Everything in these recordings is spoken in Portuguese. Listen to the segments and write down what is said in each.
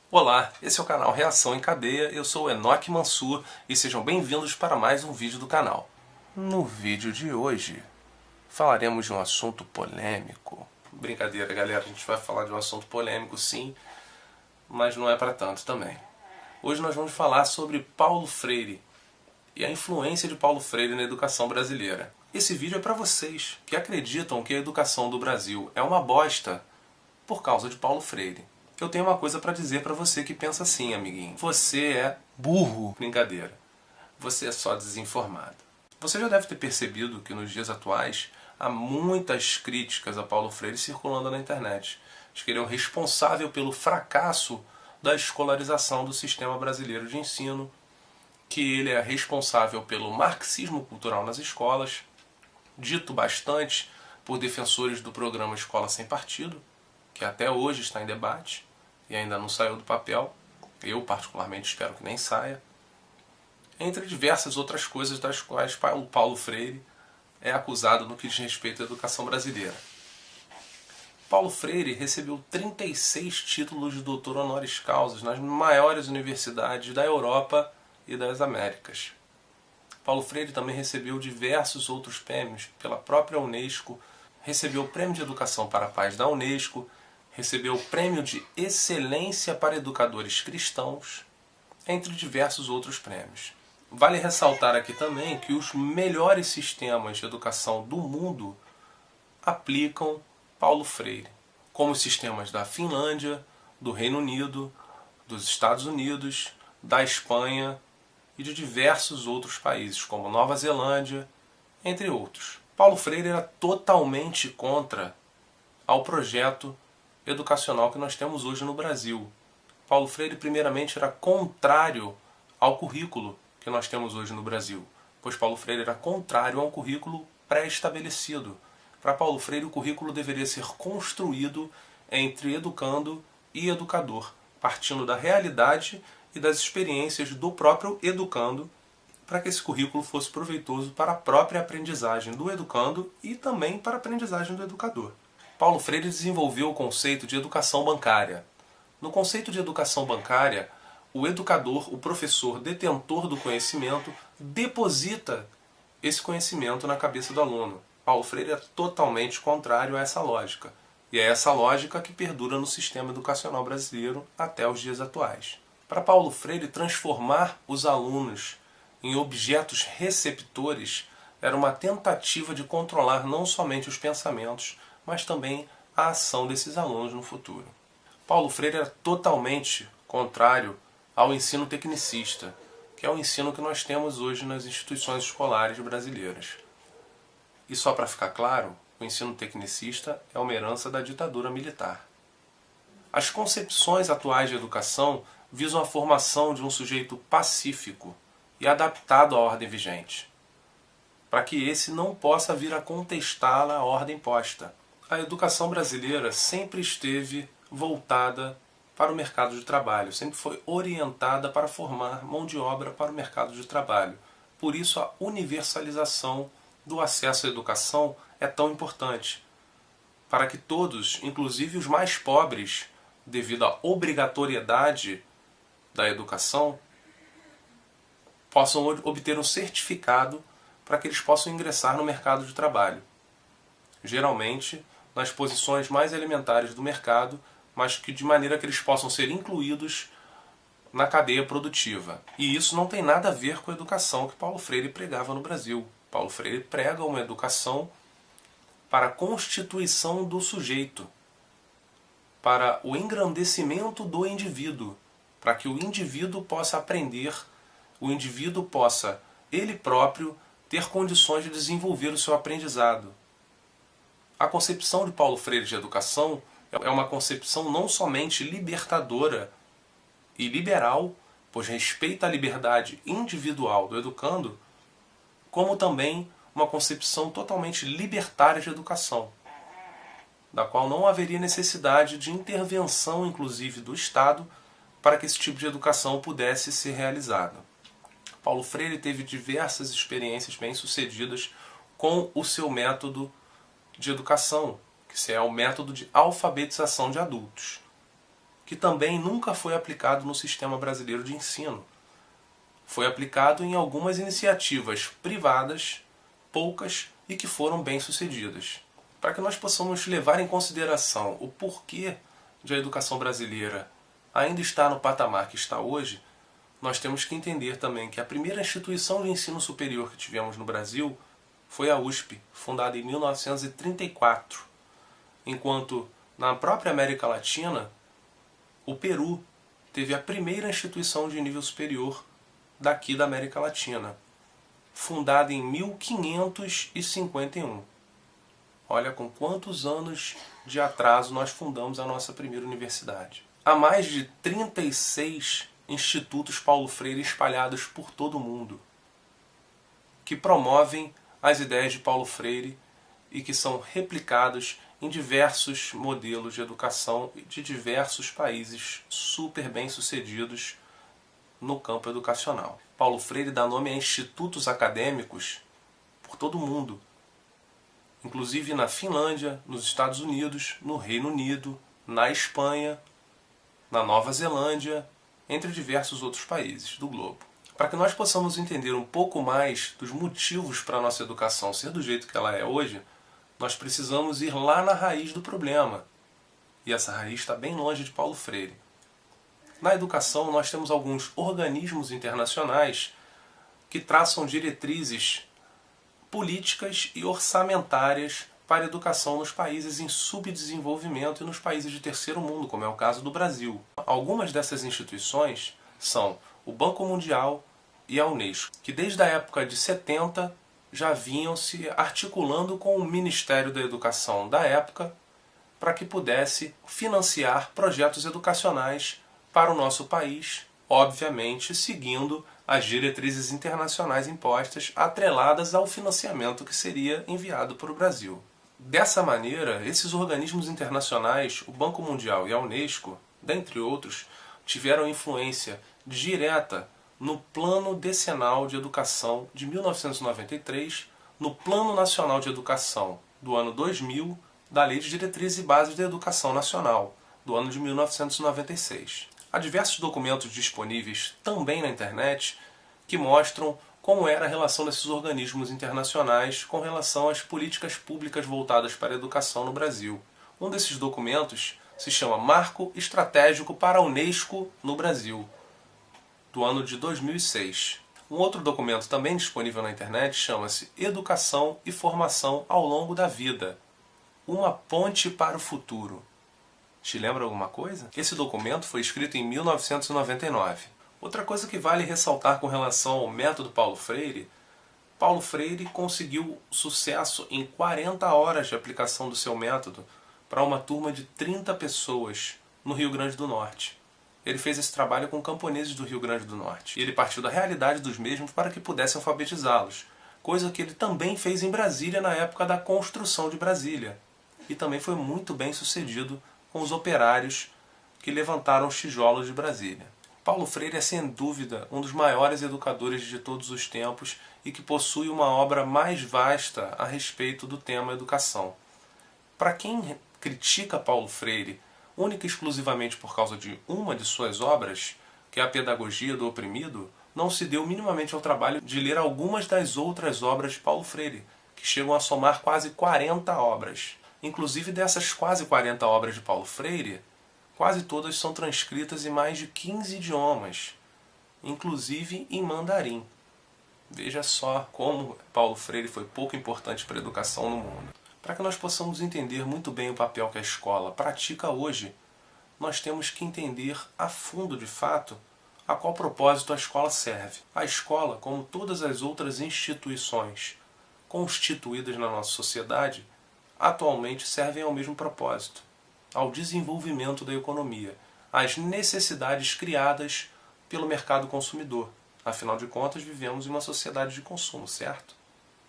Olá, esse é o canal Reação em Cadeia, eu sou o Enoque Mansur e sejam bem-vindos para mais um vídeo do canal. No vídeo de hoje, falaremos de um assunto polêmico. Brincadeira, galera, a gente vai falar de um assunto polêmico sim, mas não é para tanto também. Hoje nós vamos falar sobre Paulo Freire e a influência de Paulo Freire na educação brasileira. Esse vídeo é para vocês que acreditam que a educação do Brasil é uma bosta por causa de Paulo Freire. Eu tenho uma coisa para dizer para você que pensa assim, amiguinho. Você é burro. Brincadeira. Você é só desinformado. Você já deve ter percebido que nos dias atuais há muitas críticas a Paulo Freire circulando na internet. Diz que ele é o responsável pelo fracasso da escolarização do sistema brasileiro de ensino, que ele é responsável pelo marxismo cultural nas escolas, dito bastante por defensores do programa Escola Sem Partido, que até hoje está em debate e ainda não saiu do papel. Eu particularmente espero que nem saia. Entre diversas outras coisas das quais o Paulo Freire é acusado no que diz respeito à educação brasileira. Paulo Freire recebeu 36 títulos de doutor honoris causa nas maiores universidades da Europa e das Américas. Paulo Freire também recebeu diversos outros prêmios pela própria Unesco, recebeu o Prêmio de Educação para a Paz da Unesco, recebeu o Prêmio de Excelência para Educadores Cristãos, entre diversos outros prêmios. Vale ressaltar aqui também que os melhores sistemas de educação do mundo aplicam Paulo Freire, como os sistemas da Finlândia, do Reino Unido, dos Estados Unidos, da Espanha e de diversos outros países, como Nova Zelândia, entre outros. Paulo Freire era totalmente contra ao projeto educacional que nós temos hoje no Brasil. Paulo Freire, primeiramente, era contrário ao currículo que nós temos hoje no Brasil, pois Paulo Freire era contrário a um currículo pré-estabelecido. Para Paulo Freire, o currículo deveria ser construído entre educando e educador, partindo da realidade e das experiências do próprio educando, para que esse currículo fosse proveitoso para a própria aprendizagem do educando e também para a aprendizagem do educador. Paulo Freire desenvolveu o conceito de educação bancária. No conceito de educação bancária, o educador, o professor detentor do conhecimento, deposita esse conhecimento na cabeça do aluno. Paulo Freire é totalmente contrário a essa lógica. E é essa lógica que perdura no sistema educacional brasileiro até os dias atuais. Para Paulo Freire, transformar os alunos em objetos receptores era uma tentativa de controlar não somente os pensamentos, mas também a ação desses alunos no futuro. Paulo Freire era totalmente contrário ao ensino tecnicista, que é o ensino que nós temos hoje nas instituições escolares brasileiras. E só para ficar claro, o ensino tecnicista é uma herança da ditadura militar. As concepções atuais de educação visam a formação de um sujeito pacífico e adaptado à ordem vigente, para que esse não possa vir a contestar a ordem posta. A educação brasileira sempre esteve voltada para o mercado de trabalho, sempre foi orientada para formar mão de obra para o mercado de trabalho. Por isso a universalização do acesso à educação é tão importante, para que todos, inclusive os mais pobres, devido à obrigatoriedade da educação, possam obter um certificado para que eles possam ingressar no mercado de trabalho. Geralmente nas posições mais elementares do mercado, mas que de maneira que eles possam ser incluídos na cadeia produtiva. E isso não tem nada a ver com a educação que Paulo Freire pregava no Brasil. Paulo Freire prega uma educação para a constituição do sujeito, para o engrandecimento do indivíduo, para que o indivíduo possa aprender, o indivíduo possa, ele próprio, ter condições de desenvolver o seu aprendizado. A concepção de Paulo Freire de educação é uma concepção não somente libertadora e liberal, pois respeita a liberdade individual do educando, como também uma concepção totalmente libertária de educação, da qual não haveria necessidade de intervenção, inclusive, do Estado, para que esse tipo de educação pudesse ser realizado. Paulo Freire teve diversas experiências bem-sucedidas com o seu método de educação, que é o método de alfabetização de adultos. que também nunca foi aplicado no sistema brasileiro de ensino. Foi aplicado em algumas iniciativas privadas, poucas, e que foram bem-sucedidas. Para que nós possamos levar em consideração o porquê de a educação brasileira ainda está no patamar que está hoje, nós temos que entender também que a primeira instituição de ensino superior que tivemos no Brasil foi a USP, fundada em 1934, enquanto na própria América Latina, o Peru teve a primeira instituição de nível superior daqui da América Latina, fundada em 1551. Olha com quantos anos de atraso nós fundamos a nossa primeira universidade. Há mais de 36 institutos Paulo Freire espalhados por todo o mundo, que promovem as ideias de Paulo Freire e que são replicados em diversos modelos de educação de diversos países super bem-sucedidos no campo educacional. Paulo Freire dá nome a institutos acadêmicos por todo o mundo, inclusive na Finlândia, nos Estados Unidos, no Reino Unido, na Espanha, na Nova Zelândia, entre diversos outros países do globo. Para que nós possamos entender um pouco mais dos motivos para a nossa educação ser do jeito que ela é hoje, nós precisamos ir lá na raiz do problema. E essa raiz está bem longe de Paulo Freire. Na educação, nós temos alguns organismos internacionais que traçam diretrizes políticas e orçamentárias para a educação nos países em subdesenvolvimento e nos países de terceiro mundo, como é o caso do Brasil. Algumas dessas instituições são o Banco Mundial e a Unesco, que desde a época de 70 já vinham se articulando com o Ministério da Educação da época para que pudesse financiar projetos educacionais para o nosso país, obviamente seguindo as diretrizes internacionais impostas atreladas ao financiamento que seria enviado para o Brasil. Dessa maneira, esses organismos internacionais, o Banco Mundial e a Unesco, dentre outros, tiveram influência direta no Plano Decenal de Educação de 1993, no Plano Nacional de Educação do ano 2000, da Lei de Diretrizes e Bases da Educação Nacional, do ano de 1996. Há diversos documentos disponíveis também na internet que mostram como era a relação desses organismos internacionais com relação às políticas públicas voltadas para a educação no Brasil. Um desses documentos se chama Marco Estratégico para a Unesco no Brasil, do ano de 2006. Um outro documento também disponível na internet chama-se Educação e Formação ao Longo da Vida, uma ponte para o futuro. Te lembra alguma coisa? Esse documento foi escrito em 1999. Outra coisa que vale ressaltar com relação ao método Paulo Freire conseguiu sucesso em 40 horas de aplicação do seu método para uma turma de 30 pessoas no Rio Grande do Norte. Ele fez esse trabalho com camponeses do Rio Grande do Norte. E ele partiu da realidade dos mesmos para que pudesse alfabetizá-los, coisa que ele também fez em Brasília na época da construção de Brasília. E também foi muito bem sucedido com os operários que levantaram os tijolos de Brasília. Paulo Freire é sem dúvida um dos maiores educadores de todos os tempos e que possui uma obra mais vasta a respeito do tema educação. Para quem critica Paulo Freire única e exclusivamente por causa de uma de suas obras, que é a Pedagogia do Oprimido, não se deu minimamente ao trabalho de ler algumas das outras obras de Paulo Freire, que chegam a somar quase 40 obras. Inclusive dessas quase 40 obras de Paulo Freire, quase todas são transcritas em mais de 15 idiomas, inclusive em mandarim. Veja só como Paulo Freire foi pouco importante para a educação no mundo. Para que nós possamos entender muito bem o papel que a escola pratica hoje, nós temos que entender a fundo, de fato, a qual propósito a escola serve. A escola, como todas as outras instituições constituídas na nossa sociedade, atualmente servem ao mesmo propósito, ao desenvolvimento da economia, às necessidades criadas pelo mercado consumidor. Afinal de contas, vivemos em uma sociedade de consumo, certo?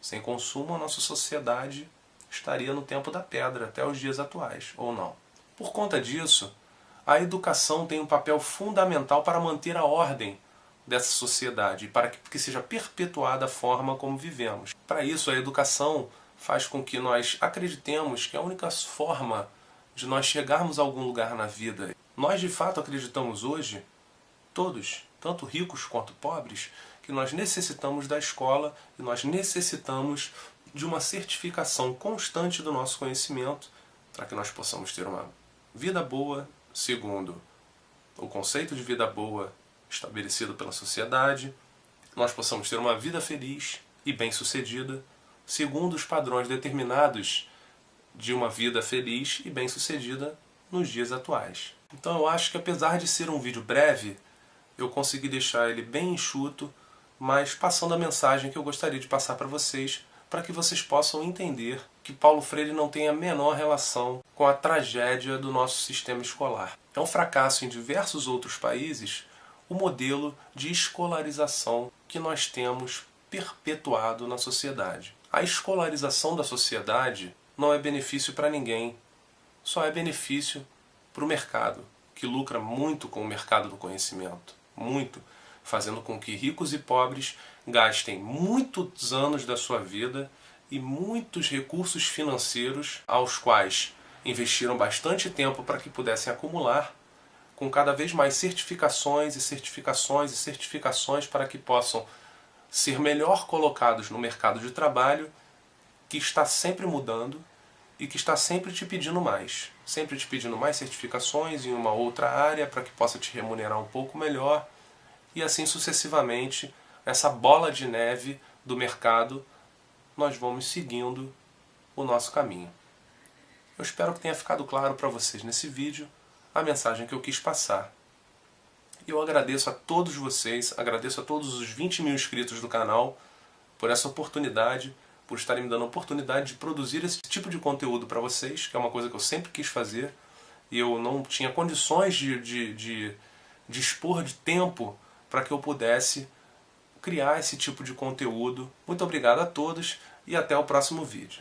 Sem consumo, a nossa sociedade estaria no tempo da pedra até os dias atuais, ou não. Por conta disso, a educação tem um papel fundamental para manter a ordem dessa sociedade e para que seja perpetuada a forma como vivemos. Para isso, a educação faz com que nós acreditemos que a única forma de nós chegarmos a algum lugar na vida Nós de fato acreditamos hoje, todos, tanto ricos quanto pobres, que nós necessitamos da escola e nós necessitamos de uma certificação constante do nosso conhecimento para que nós possamos ter uma vida boa, segundo o conceito de vida boa estabelecido pela sociedade, nós possamos ter uma vida feliz e bem-sucedida, segundo os padrões determinados de uma vida feliz e bem-sucedida nos dias atuais. Então eu acho que, apesar de ser um vídeo breve, eu consegui deixar ele bem enxuto, mas passando a mensagem que eu gostaria de passar para vocês possam entender que Paulo Freire não tem a menor relação com a tragédia do nosso sistema escolar. É um fracasso em diversos outros países o modelo de escolarização que nós temos perpetuado na sociedade. A escolarização da sociedade não é benefício para ninguém, só é benefício para o mercado, que lucra muito com o mercado do conhecimento, muito, fazendo com que ricos e pobres gastem muitos anos da sua vida e muitos recursos financeiros aos quais investiram bastante tempo para que pudessem acumular, com cada vez mais certificações e certificações e certificações para que possam ser melhor colocados no mercado de trabalho, que está sempre mudando e que está sempre te pedindo mais certificações em uma outra área para que possa te remunerar um pouco melhor, e assim sucessivamente, essa bola de neve do mercado, nós vamos seguindo o nosso caminho. Eu espero que tenha ficado claro para vocês nesse vídeo a mensagem que eu quis passar. Eu agradeço a todos vocês, agradeço a todos os 20 mil inscritos do canal por essa oportunidade, por estarem me dando a oportunidade de produzir esse tipo de conteúdo para vocês, que é uma coisa que eu sempre quis fazer, e eu não tinha condições de dispor de tempo para que eu pudesse criar esse tipo de conteúdo. Muito obrigado a todos e até o próximo vídeo.